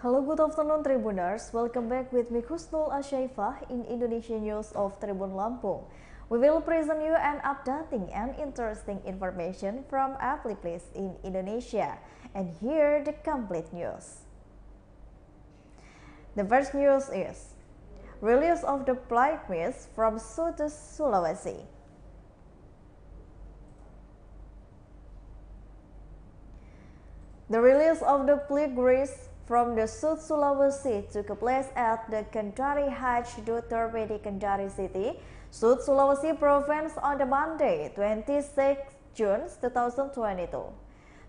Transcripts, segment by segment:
Hello, good afternoon Tribuners. Welcome back with me Kusnul Asyaifah in Indonesia News of Tribun Lampung. We will present you an updating and interesting information from every place in Indonesia. And here the complete news. The first news is release of the Pilgrims from Southeast Sulawesi. The release of the Pilgrims from the South Sulawesi took place at the Kendari Hajj Dormitory, Kendari City, South Sulawesi Province on the Monday, 26 June 2022.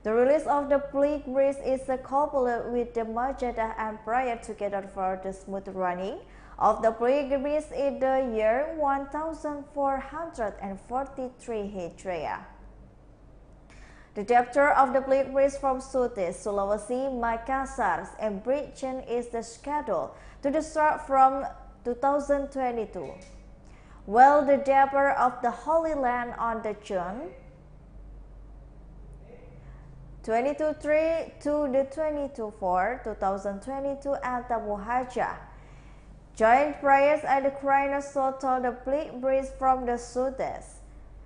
The release of the Pilgrims is coupled with the Majadah and prayer together for the smooth running of the Pilgrims in the year 1443 Hijriah. The chapter of the Pilgrims from Southeast Sulawesi, Makassar, and Bridgen is the schedule to start from 2022, while the chapter of the Holy Land on the June 22-3 to the 22-4, 2022 at the Muhajah. Joint prayers at the Krina Soto the Pilgrims from the Southeast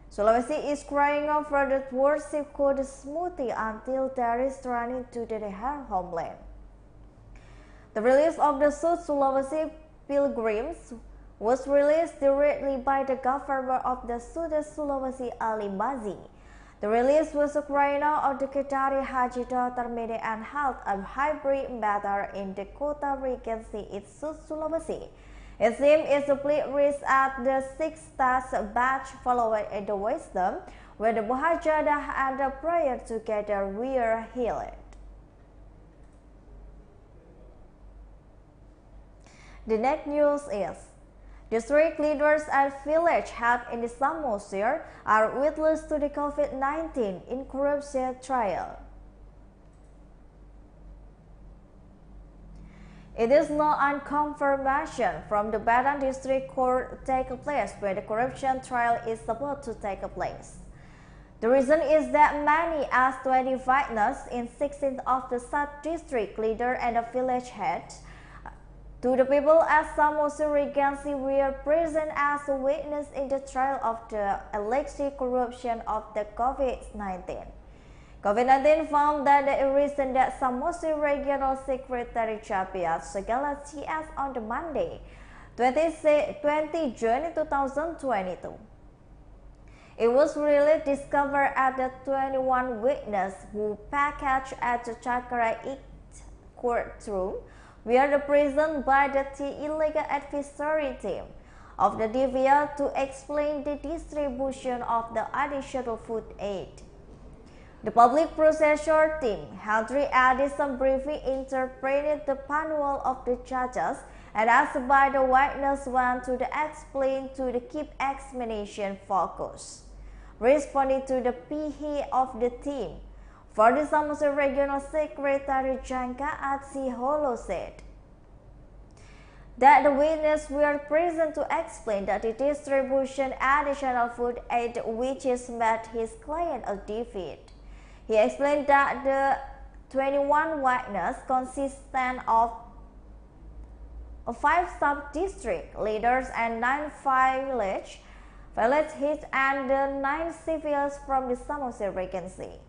Sulawesi is crying out for the worship code smoothly until there is returning to their homeland. The release of the South Sulawesi Pilgrims was released directly by the governor of the Southeast Sulawesi Ali Mazi. The release was a crying out of the Kendari Hajj Dormitory and held a hybrid matter in the Bogor Regency in South Sulawesi. Its theme is the Pilgrims at the sixth batch following in the wisdom, where the Muhajadah and the prayer together were healed. The next news is district leaders and village heads in the Samosir are witness to the COVID-19 in corruption trial. It is not on confirmation from the Medan District Court take place where the corruption trial is supposed to take place. The reason is that many as 20 witnesses in 16 of the sub-district leader and the village head to the people at Samosir Regency were present as a witness in the trial of the alleged corruption of the COVID-19. COVID-19 found that the reason that Samosir Regional Secretary Jambi City on the Monday, 20 June 2022. It was really discovered at the 21 witnesses who packaged at the Chakra courtroom were present by the illegal advisory team of the DVR to explain the distribution of the additional food aid. The public processor team held at some briefing interpreted the manual of the judges and asked by the witness want to explain to the keep examination focus. Responding to the PE of the team, for the Samosir Regional Secretary Jangka Holo said that the witnesses were present to explain that the distribution additional food aid which is made his client a defeat. He explained that the 21 witnesses consisted of 5 sub-district leaders and 9 village heads and 9 civilians from the Samosir Regency.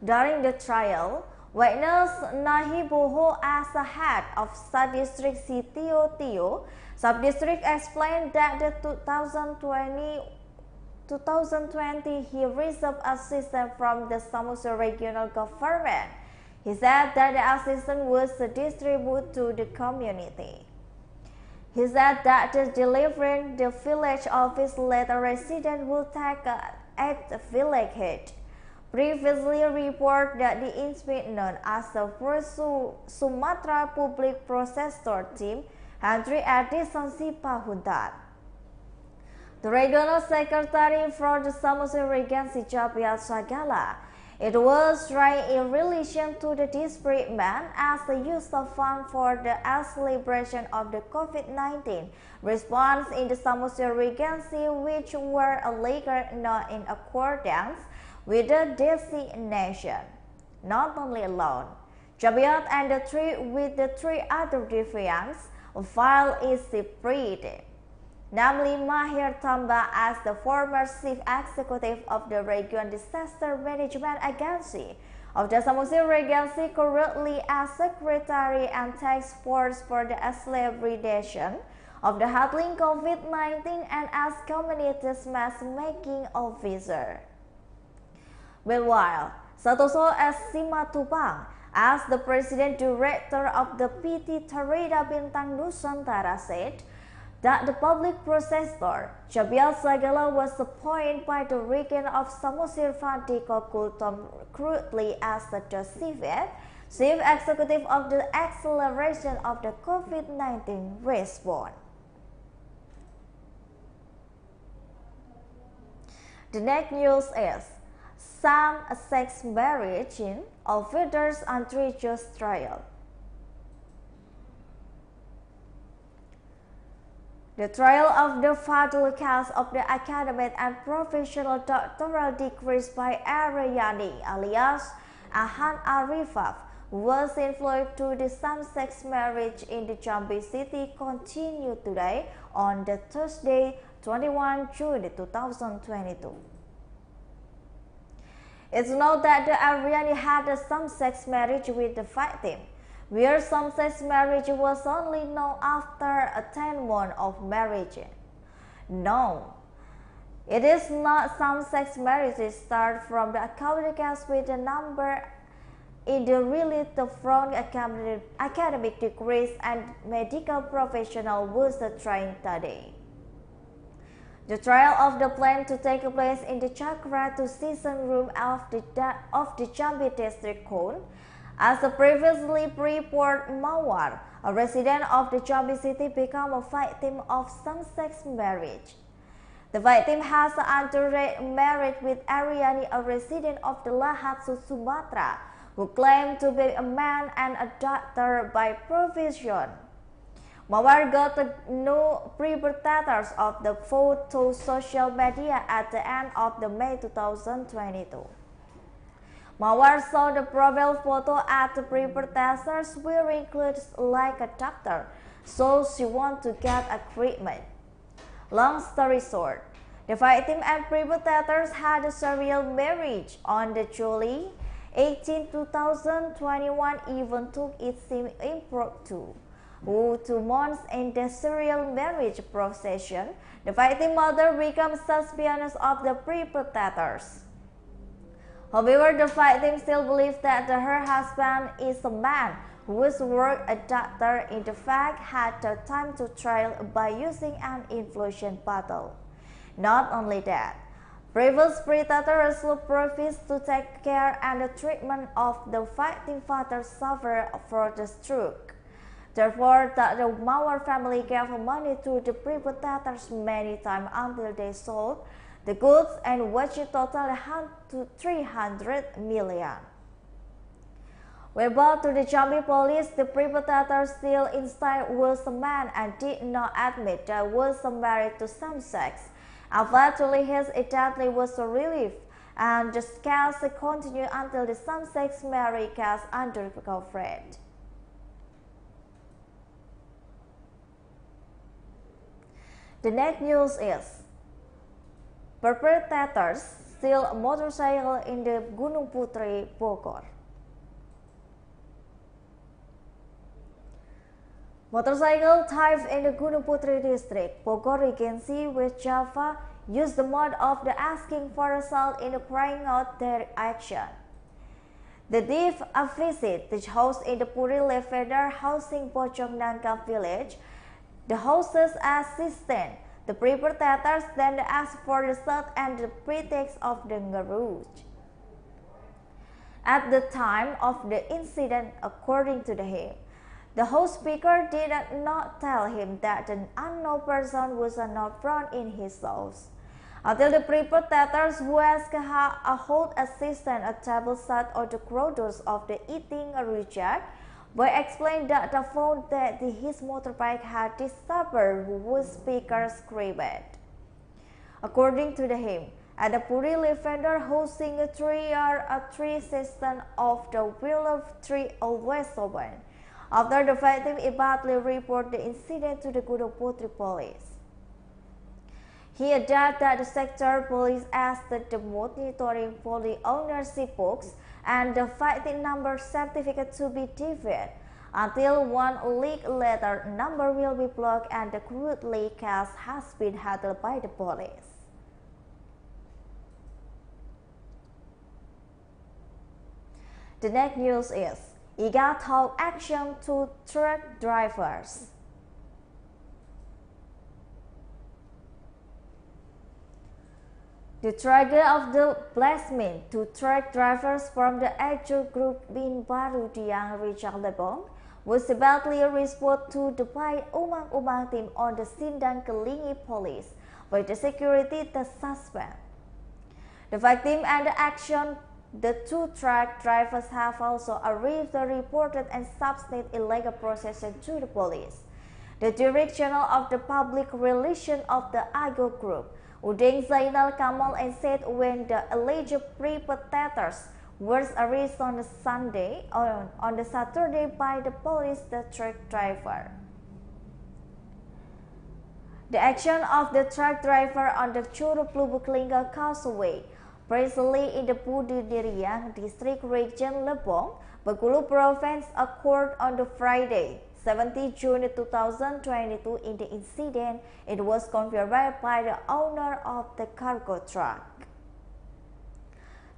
During the trial, witness Nahiboho as the head of sub-district Tio sub-district explained that the 2020 he received assistance from the Samosir regional government. He said that the assistance was distributed to the community. He said that the delivering the village office letter resident will take at the village head. Previously reported that the incident known as the first Sumatra Public Processor Team Hendry Edison Sipahuntat. The Regional Secretary for the Samosir Regency Jambi Sagala. It was right in relation to the dispute man as the use of funds for the celebration of the COVID-19 response in the Samosir Regency, which were illegal not in accordance with the designation. Not only alone, Jabiat and the three other defiants file is separated, namely Mahir Tamba as the former chief executive of the Region Disaster Management Agency of the Samosir Regency, currently as secretary and task force for the acceleration of the handling COVID-19 and as community's mask-making officer. Meanwhile, Santoso S. Simatupang as the president director of the PT Tarida Bintang Nusantara said that the public processor Jabial Sagala was appointed by the region of Samosir Fandiko Kultom crudely as the chief executive of the acceleration of the COVID-19 response. The next news is some sex marriage offenders under just trial. The trial of the fraudulent case of the academic and professional doctoral degrees by Erayani, alias Ahnaf Arrafif, was influenced to the same-sex marriage in the Jambi City continued today on the Thursday, 21 June 2022. It's known that the Erayani had a same-sex marriage with the victim, where same-sex marriage was only known after 10 months of marriage. No, it is not same-sex marriage start from the academic case with the number in the related from academic degrees and medical professional was trained today. The trial of the plan to take place in the Chakra to Season Room of the Jambi District Court, as the previously reported Mawar, a resident of the Jambi City, became a victim of same-sex marriage. The victim has underaged marriage with Erayani, a resident of the Lahat, Sumatra, who claimed to be a man and a doctor by profession. Mawar got the new perpetrators of the fraud to social media at the end of May 2022. Mawar saw the profile photo at the perpetrators wearing clothes like a doctor, so she wanted to get a treatment. Long story short, the victim and perpetrators had a serial marriage on the July 18, 2021, even took it seemed impromptu. 2 months in the serial marriage procession, the victim mother became suspicious of the perpetrators. However, the victim still believes that her husband is a man who was work a doctor, in fact had the time to trial by using an influence battle. Not only that, previous predators refused to take care and the treatment of the victim father suffered for the stroke. Therefore, the Mawar family gave money to the perpetrators many times until they sold the goods, and which totaled to 300 million. When brought to the Jambi police, the perpetrator still inside was a man and did not admit that was married to same-sex. Eventually, his identity was relieved, and the case continued until the same-sex marriage case uncovered. The next news is perpetrators steal a motorcycle in the Gunungputri, Bogor. Motorcycle thieves in the Gunungputri District, Bogor Regency, West Java, used the mode of the asking for assault in carrying out their action. The thief visited the house in the Puri Lavender housing Pojok Nangka village. The host's assistant, the perpetrators then asked for the search and the pretext of the garage. At the time of the incident, according to him, the house speaker did not tell him that an unknown person was not found in his house. Until the perpetrators who asked a host assistant a table set or the produce of the eating reject, boy explained that the phone that his motorbike had discovered who was speaker scribed. According to him, at the Purili vendor hosting a 3 season of the Wheel of Three always open. After the victim immediately reported the incident to the Gunungputri police. He added that the sector police asked the monitoring for the ownership books and the victim number certificate to be deviated until 1 week later number will be blocked and the currently case has been handled by the police. The next news is IGA took action to truck drivers. The tragedy of the blasphemy to truck drivers from the age group in Baru Diang Rijal Lebong was badly responded to the by Umang team on the Sindang Kelingi police by the security the suspect. The victim and the action. The 2 truck drivers have also arrived the reported and submitted illegal procession to the police. The director of the public relations of the AGO group, Udeng Zainal Kamal, and said when the alleged perpetrators were arrested on the Saturday by the police, the truck driver. The action of the truck driver on the Curug-Lubuk-Lingga Causeway presently in the Medan District region Lebong, Bogor Province occurred on the Friday, 17 June 2022. In the incident, it was confirmed by the owner of the cargo truck.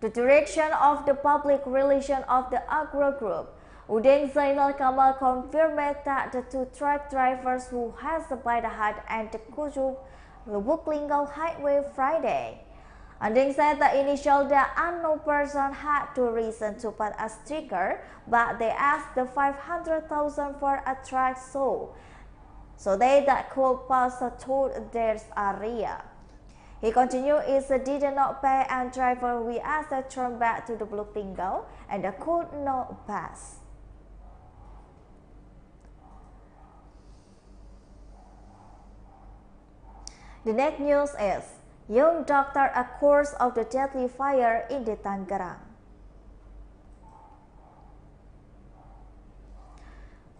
The direction of the public relations of the Agro Group, Udeng Zainal Kamal, confirmed that the 2 truck drivers who has by the Hajj and the Curug-Lubuk-Lingga highway Friday. Udeng said that initially the unknown person had to reason to put a sticker, but they asked the 500,000 for a truck so they that could pass through their area. He continued, it did not pay and driver we asked to turn back to the Lubuk-Lingga and they could not pass. The next news is young doctor accused of the deadly fire in the Tangerang.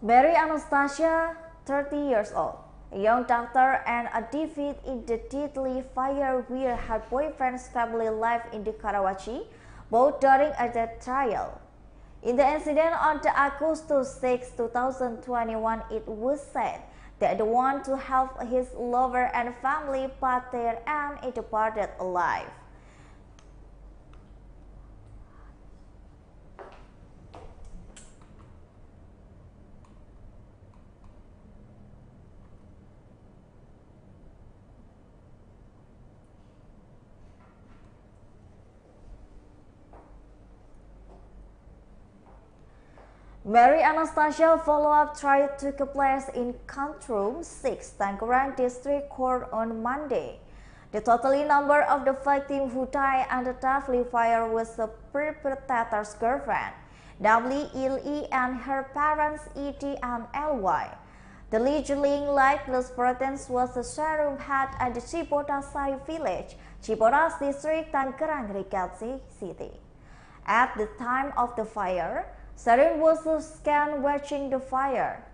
Mary Anastasia, 30 years old, a young doctor and a defeat in the deadly fire where her boyfriend's family lived in the Karawaci, both during a death trial. In the incident on the August 6, 2021, it was said that the one to help his lover and family, but their aunt departed alive. Mary Anastasia follow-up trial took place in Courtroom 6, Kendari District Court on Monday. The total number of the victims who died under deadly fire was the perpetrator's girlfriend, namely Ili, and her parents Ed and Ly. The allegedly lifeless persons was the sheriff had at the Cibodas village, Cibodas District, Kendari City. At the time of the fire, Sharon was scanned watching the fire.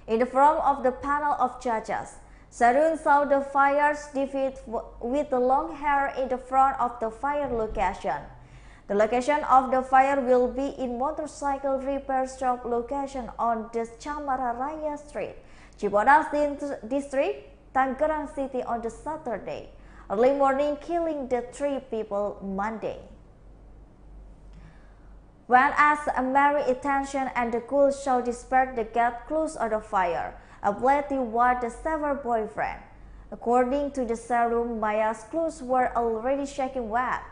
In the front of the panel of judges, Sharon saw the fire's defeat with the long hair in the front of the fire location. The location of the fire will be in motorcycle repair shop location on the Chamara Raya Street, Cibodas District, Kendari City on the Saturday. Early morning, killing the 3 people Monday. When asked Mary's attention and the cool show despite the get close of the fire, a bloody was the severed boyfriend. According to the serum, Maya's clothes were already shaking wet.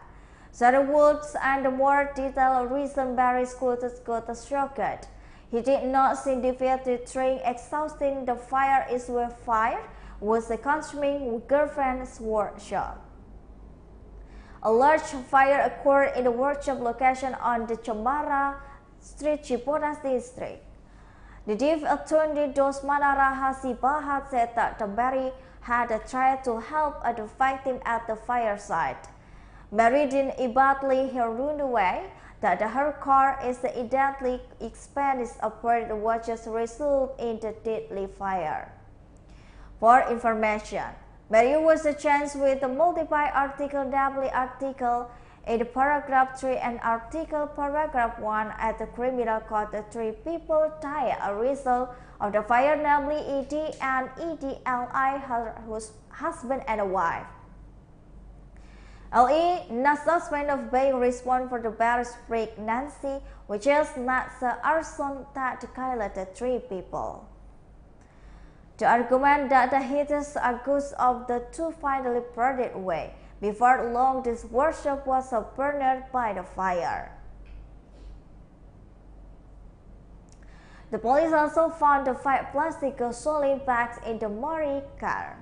Sarah Woods and the more detailed reason Mary's clothes got shocked. He did not seem defeated, train exhausting the fire is where fire was the consuming girlfriend's workshop. A large fire occurred in the workshop location on the Chamara Street, Cibodas District. The Div Attorney Dosmana Rahasibahat said that Mary had tried to help the victim at the fire site. Meridin Ibadli run away that her car accidentally expanded upward which resulted in the deadly fire. For information, Mary was charged with multiple article W article in paragraph 3 and article paragraph 1 at the criminal court. 3 people died as a result of the fire, namely ED and EDLI, her husband and wife. LE not suspected of being responsible for the barrage pregnancy, which is not the arson that killed the 3 people. The argument that the hitters accused of the 2 finally parted way. Before long, this workshop was burned by the fire. The police also found the 5 plastic gasoline bags in the Mori car.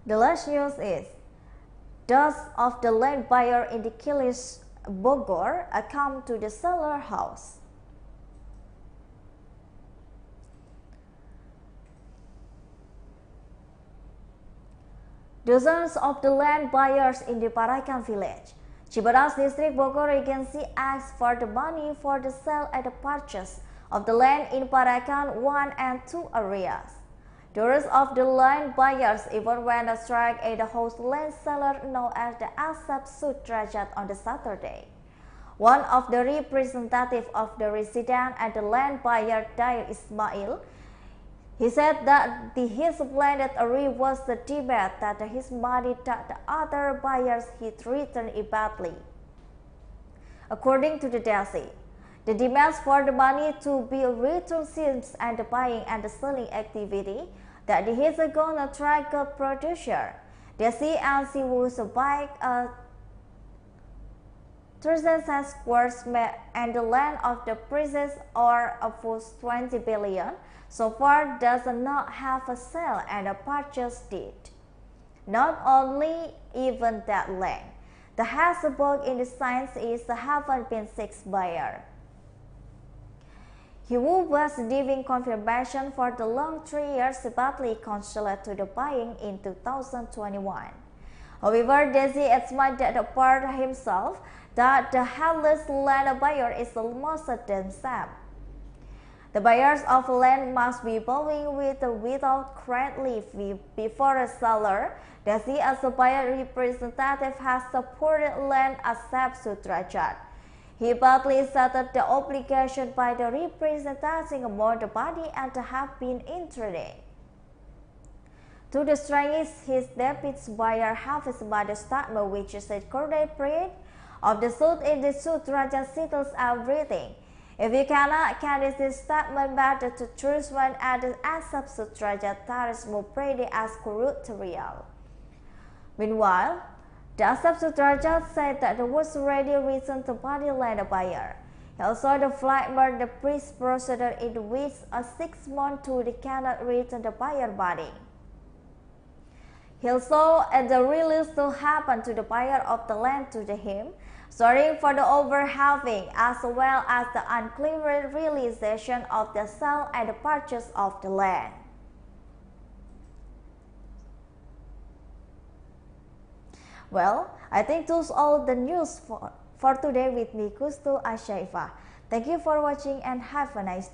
The last news is dust of the land buyer in the Kilis Bogor come to the seller house. Dozens of the land buyers in the Parakan village, Medan District Bogor Regency asked for the money for the sale and the purchase of the land in Parakan 1 and 2 areas. The rest of the land buyers even went on strike at the host land seller known as the Ahnaf Arrafif on the Saturday. One of the representatives of the resident and the land buyer, Dair Ismail, he said that his landed area was the demand that his money that the other buyers he returned badly. According to the DASI, the demands for the money to be returned seems and the buying and the selling activity that he is going to track a producer. DASI and she was buy a 1,000 square meters and the land of the princess or of 20 billion so far does not have a sale and a purchase deed. Not only even that land, the house book in the signs is haven't been 6 buyer. He was giving confirmation for the long 3 years badly consulted to the buying in 2021. However, Desi admitted that apart himself that the headless land buyer is almost the same. The buyers of land must be buying without credit leave before a seller. Desi as a buyer representative has supported land accept Sultra. He badly settled the obligation by the representing among the body and have been intruded. To the strength, his deputy buyer have by the statement which is a correct period of the suit in the Sultra settles everything. If you cannot carry this statement better to choose one at the accept Sultra Taris Mupredi as corrutorial. Meanwhile, the accept Sultra said that there was already reason to body land buyer. He also the flight murder the priest procedure in which a 6 months to the cannot return the buyer body. He also at the release to happen to the buyer of the land to him, sorry for the overhaving as well as the unclear realization of the sale and the purchase of the land. Well, I think those all the news for today with me, Kustu Ashaifa. Thank you for watching and have a nice day.